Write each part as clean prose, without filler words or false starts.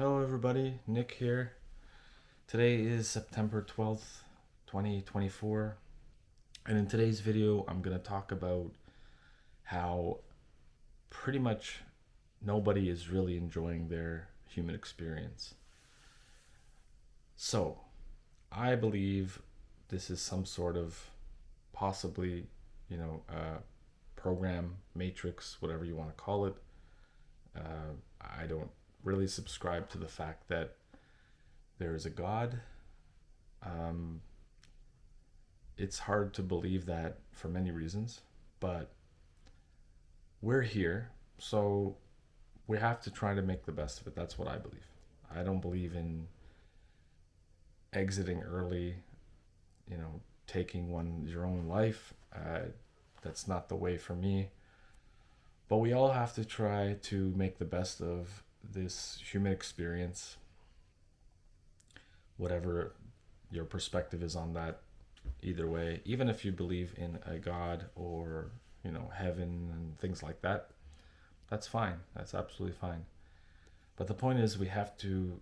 Hello, everybody. Nick here. Today is September 12th, 2024. And in today's video, I'm going to talk about how pretty much nobody is really enjoying their human experience. So, I believe this is some sort of possibly, program, matrix, whatever you want to call it. I don't really subscribe to the fact that there is a God. Um, it's hard to believe that for many reasons, but we're here, so we have to try to make the best of it. That's what I believe. I don't believe in exiting early, taking your own life. That's not the way for me. But we all have to try to make the best of this human experience, whatever your perspective is on that. Either way, even if you believe in a God or heaven and things like that, that's fine. That's absolutely fine. But the point is, we have to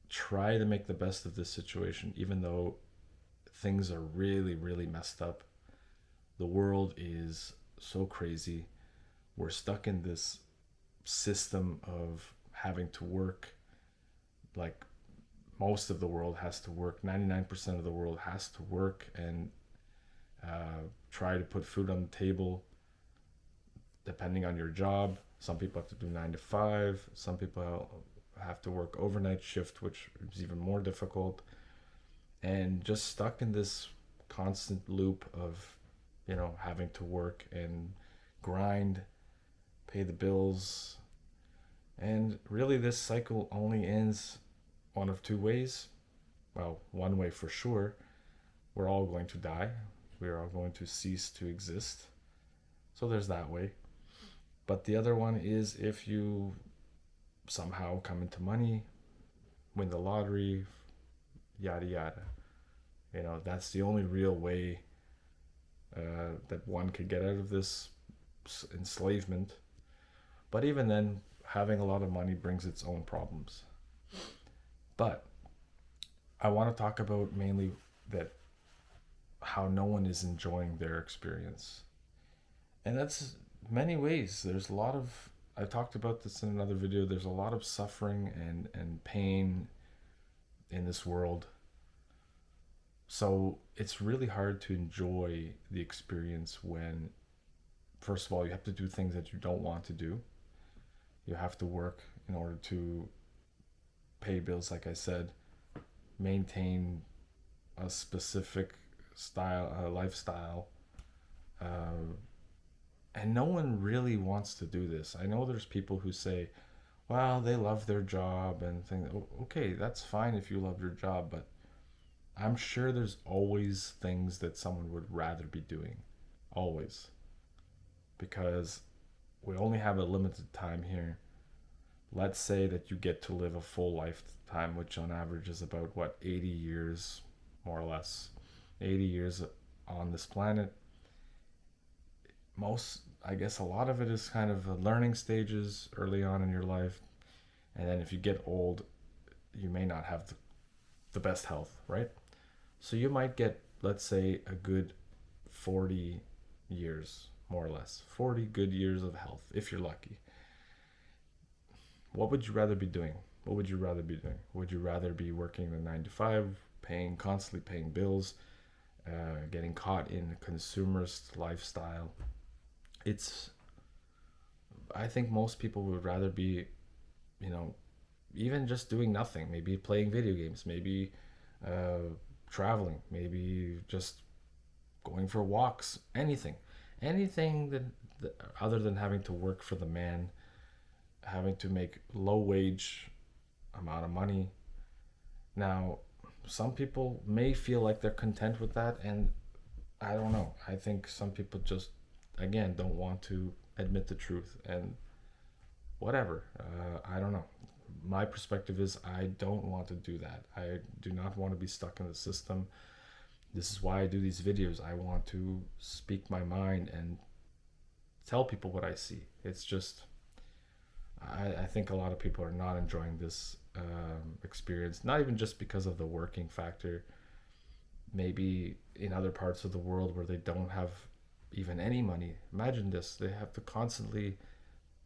try to make the best of this situation, even though things are really, really messed up. The world is so crazy. We're stuck in this system of having to work. Like, most of the world has to work. 99% of the world has to work and try to put food on the table, depending on your job. Some people have to do 9 to 5. Some people have to work overnight shift, which is even more difficult. And just stuck in this constant loop of, having to work and grind, pay the bills. And really, this cycle only ends one of two ways. Well, one way for sure. We're all going to die. We're all going to cease to exist. So there's that way. But the other one is if you somehow come into money, win the lottery, yada yada. That's the only real way that one could get out of this enslavement. But even then, having a lot of money brings its own problems. But I want to talk about mainly that how no one is enjoying their experience. And that's many ways. There's a lot of, I talked about this in another video, there's a lot of suffering and pain in this world. So it's really hard to enjoy the experience when, first of all, you have to do things that you don't want to do. You have to work in order to pay bills, like I said, maintain a specific lifestyle, and no one really wants to do this. I know there's people who say, well, they love their job and think, okay, that's fine if you love your job, but I'm sure there's always things that someone would rather be doing, always, because we only have a limited time here. Let's say that you get to live a full lifetime, which on average is about 80 years, more or less. 80 years on this planet. I guess a lot of it is kind of learning stages early on in your life. And then if you get old, you may not have the best health, right? So you might get, let's say, a good 40 years, more or less. 40 good years of health, if you're lucky. What would you rather be doing? What would you rather be doing? Would you rather be working the 9 to 5, constantly paying bills, getting caught in a consumerist lifestyle? I think most people would rather be, even just doing nothing. Maybe playing video games, maybe traveling, maybe just going for walks, anything that other than having to work for the man, having to make low wage amount of money. Now, some people may feel like they're content with that, and I don't know. I think some people just, again, don't want to admit the truth, and whatever. I don't know. My perspective is I don't want to do that. I do not want to be stuck in the system. This is why I do these videos. I want to speak my mind and tell people what I see. It's just I think a lot of people are not enjoying this experience, not even just because of the working factor. Maybe in other parts of the world where they don't have even any money. Imagine this: they have to constantly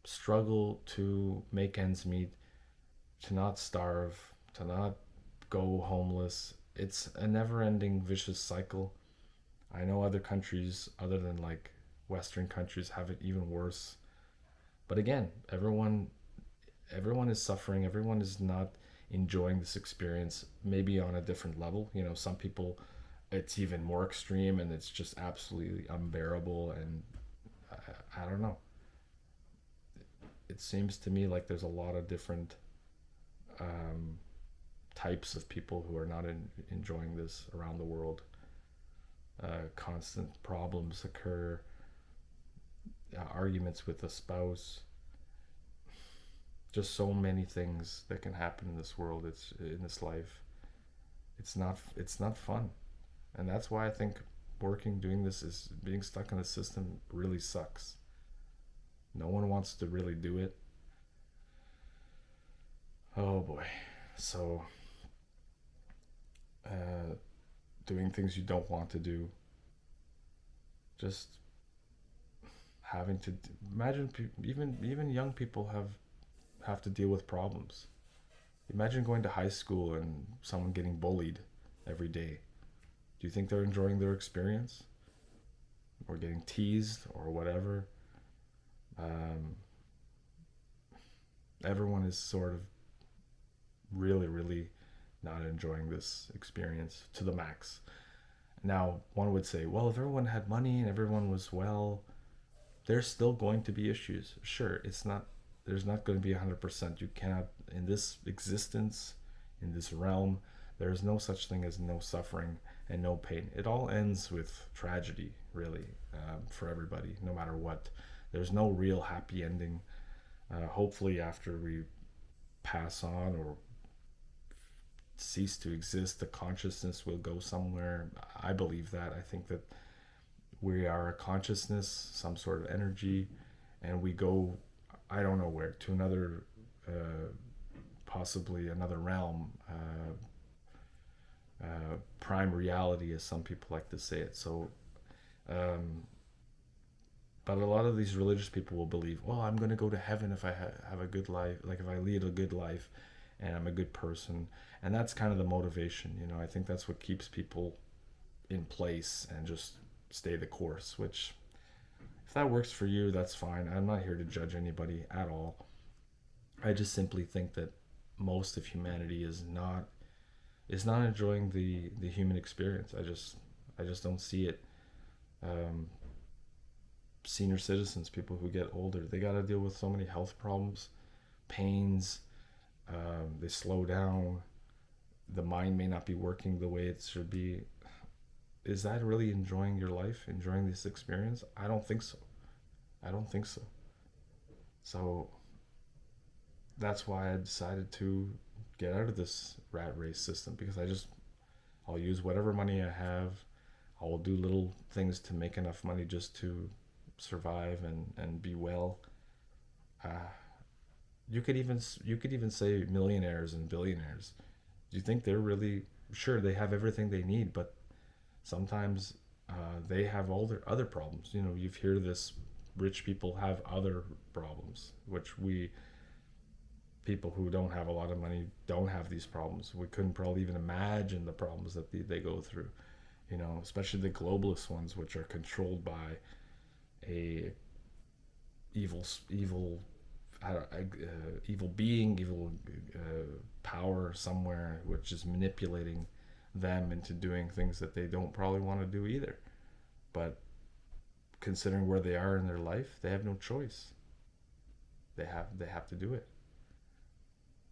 struggle to make ends meet, to not starve, to not go homeless. It's a never ending vicious cycle. I know other countries, other than like Western countries, have it even worse. But again, everyone is suffering. Everyone is not enjoying this experience, maybe on a different level. You know, some people, it's even more extreme and it's just absolutely unbearable. And I don't know. It seems to me like there's a lot of different um, types of people who are not enjoying this around the world. Constant problems occur, arguments with a spouse, just so many things that can happen in this world. It's in this life. It's not fun, and that's why I think working doing this is being stuck in the system really sucks. No one wants to really do it. Oh boy. So uh, doing things you don't want to do, just having to imagine even young people have to deal with problems. Imagine going to high school and someone getting bullied every day. Do you think they're enjoying their experience, or getting teased or whatever? Um, Everyone is sort of really, really not enjoying this experience to the max. Now, one would say, well, if everyone had money and everyone was well, there's still going to be issues. Sure, it's not, there's not going to be 100%. You cannot, in this existence, in this realm, there is no such thing as no suffering and no pain. It all ends with tragedy, really, for everybody, no matter what. There's no real happy ending. Hopefully, after we pass on or cease to exist, the consciousness will go somewhere. I believe that. I think that we are a consciousness, some sort of energy, and we go, I don't know where, to another, possibly another realm, prime reality, as some people like to say it. So, um, but a lot of these religious people will believe, well, I'm going to go to heaven if I have a good life, like if I lead a good life and I'm a good person. And that's kind of the motivation, you know. I think that's what keeps people in place and just stay the course, which if that works for you, that's fine. I'm not here to judge anybody at all. I just simply think that most of humanity is not enjoying the human experience. I just don't see it. Um, Senior citizens, people who get older, they got to deal with so many health problems, pains. They slow down. The mind may not be working the way it should be. Is that really enjoying your life, enjoying this experience? I don't think so. I don't think so. So that's why I decided to get out of this rat race system, because I'll use whatever money I have. I'll do little things to make enough money just to survive and be well. Uh, you could even say millionaires and billionaires. Do you think they're really sure they have everything they need? But sometimes they have all their other problems. You know, you've heard this. Rich people have other problems, which we people who don't have a lot of money don't have these problems. We couldn't probably even imagine the problems that they go through. You know, especially the globalist ones, which are controlled by a evil evil being, evil power somewhere, which is manipulating them into doing things that they don't probably want to do either. But considering where they are in their life, they have no choice. They have to do it.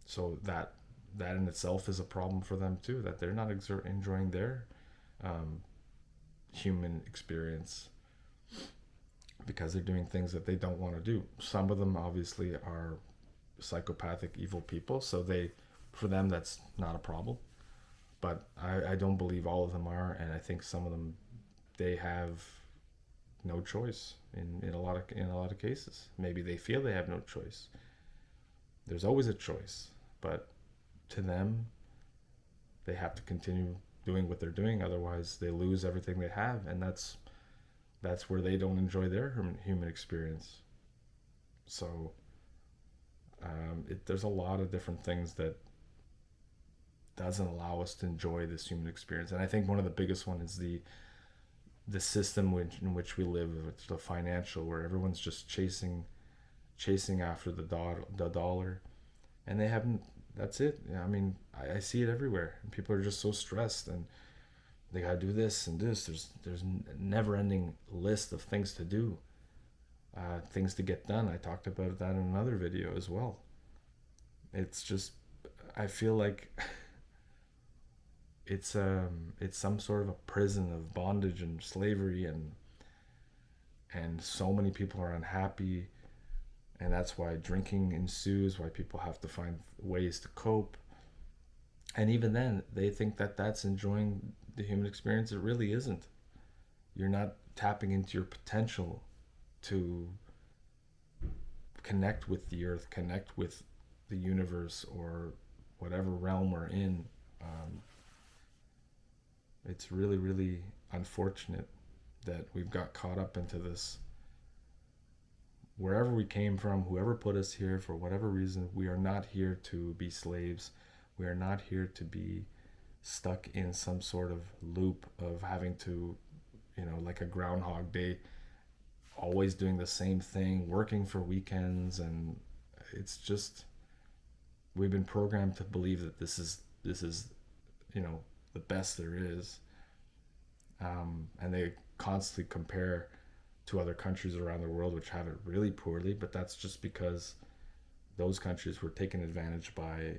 So that in itself is a problem for them too. That they're not enjoying their um, human experience because they're doing things that they don't want to do. Some of them obviously are psychopathic, evil people, so for them that's not a problem. But I don't believe all of them are, and I think some of them, they have no choice in a lot of cases. Maybe they feel they have no choice. There's always a choice, but to them, they have to continue doing what they're doing. Otherwise, they lose everything they have, and that's where they don't enjoy their human experience. So there's a lot of different things that doesn't allow us to enjoy this human experience, and I think one of the biggest one is the system in which we live, the financial, where everyone's just chasing after the dollar, and they haven't. That's it. I mean, I see it everywhere. People are just so stressed, and they gotta do this and this. There's a never-ending list of things to do, things to get done. I talked about that in another video as well. It's just, I feel like it's some sort of a prison of bondage and slavery, and so many people are unhappy, and that's why drinking ensues, why people have to find ways to cope. And even then, they think that that's enjoying the human experience. It really isn't. You're not tapping into your potential to connect with the earth, connect with the universe, or whatever realm we're in. It's really, really unfortunate that we've got caught up into this. Wherever we came from, whoever put us here, for whatever reason, we are not here to be slaves. We are not here to be stuck in some sort of loop of having to, like a Groundhog Day, always doing the same thing, working for weekends. And it's just, we've been programmed to believe that this is the best there is. And they constantly compare to other countries around the world which have it really poorly, but that's just because those countries were taken advantage by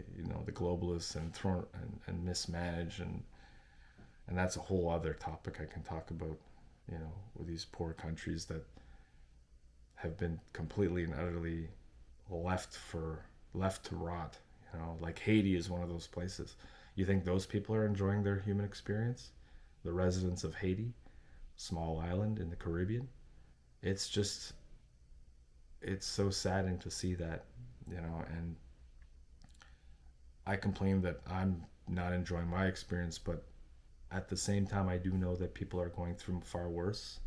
the globalists and thrown and mismanaged, and that's a whole other topic I can talk about, with these poor countries that have been completely and utterly left to rot. Like Haiti is one of those places. You think those people are enjoying their human experience? The residents of Haiti, small island in the Caribbean. It's so saddening to see that, and I complain that I'm not enjoying my experience, but at the same time, I do know that people are going through far worse.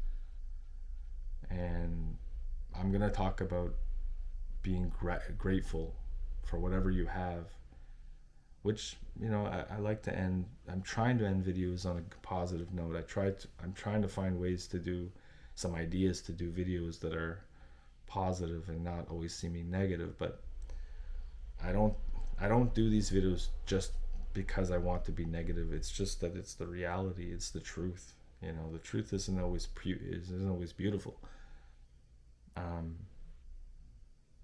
And I'm going to talk about being grateful for whatever you have, which, I like to end. I'm trying to end videos on a positive note. I'm trying to find ways to do some ideas to do videos that are positive and not always seeming negative, but I don't do these videos just because I want to be negative. It's just that it's the reality, it's the truth. The truth isn't always beautiful.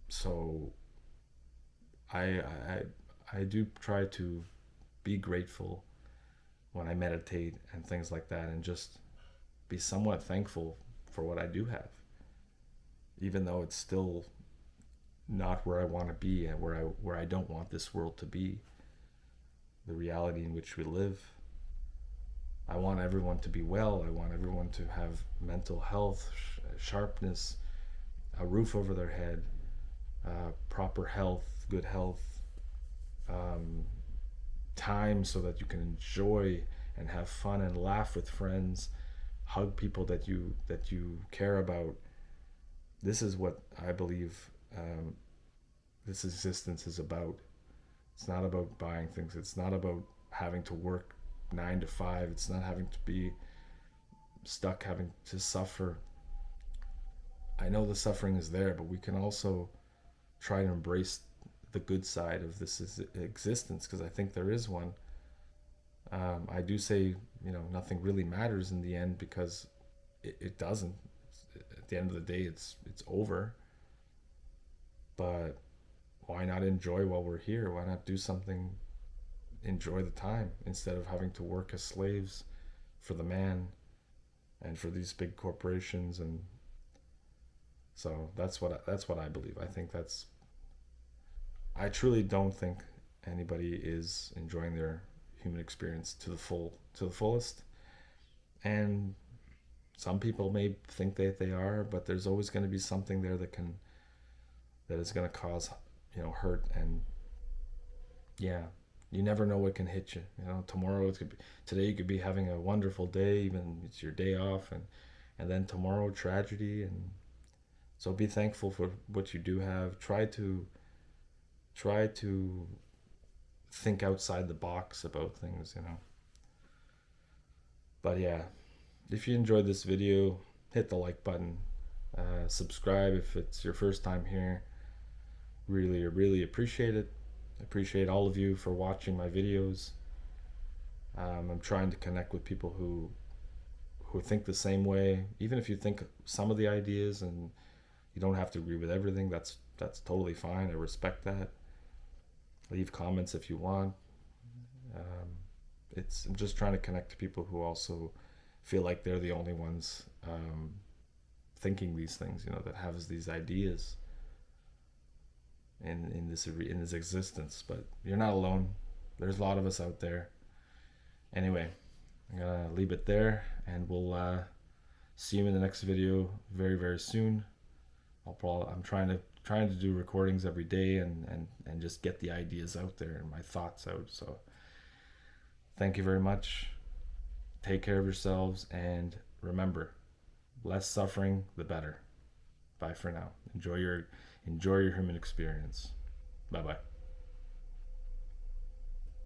So I do try to be grateful when I meditate and things like that, and just be somewhat thankful for what I do have, even though it's still not where I want to be, and where I don't want this world to be, the reality in which we live. I want everyone to be well. I want everyone to have mental health, sharpness, a roof over their head, proper health, good health, time so that you can enjoy and have fun and laugh with friends, hug people that you care about. This is what I believe this existence is about. It's not about buying things. It's not about having to work 9 to 5. It's not having to be stuck, having to suffer. I know the suffering is there, but we can also try to embrace the good side of this existence, because I think there is one. I do say, nothing really matters in the end, because it doesn't. At the end of the day, it's over. But why not enjoy while we're here? Why not do something, enjoy the time, instead of having to work as slaves for the man and for these big corporations? And so that's what I believe. I truly don't think anybody is enjoying their human experience to the fullest. And some people may think that they are, but there's always going to be something there that is going to cause, hurt. And yeah, you never know what can hit you. Tomorrow today you could be having a wonderful day, even it's your day off, and then tomorrow tragedy. And so be thankful for what you do have. Try to think outside the box about things. But yeah, if you enjoyed this video, hit the like button. Subscribe if it's your first time here. Really, really appreciate it. Appreciate all of you for watching my videos. I'm trying to connect with people who think the same way. Even if you think some of the ideas and you don't have to agree with everything, that's totally fine. I respect that. Leave comments if you want. I'm just trying to connect to people who also feel like they're the only ones thinking these things, that have these ideas in this existence. But you're not alone. There's a lot of us out there. Anyway, I'm gonna leave it there, and we'll see you in the next video very, very soon. I'm trying to do recordings every day and just get the ideas out there and my thoughts out. So thank you very much. Take care of yourselves, and remember, less suffering, the better. Bye for now. Enjoy your human experience. Bye bye.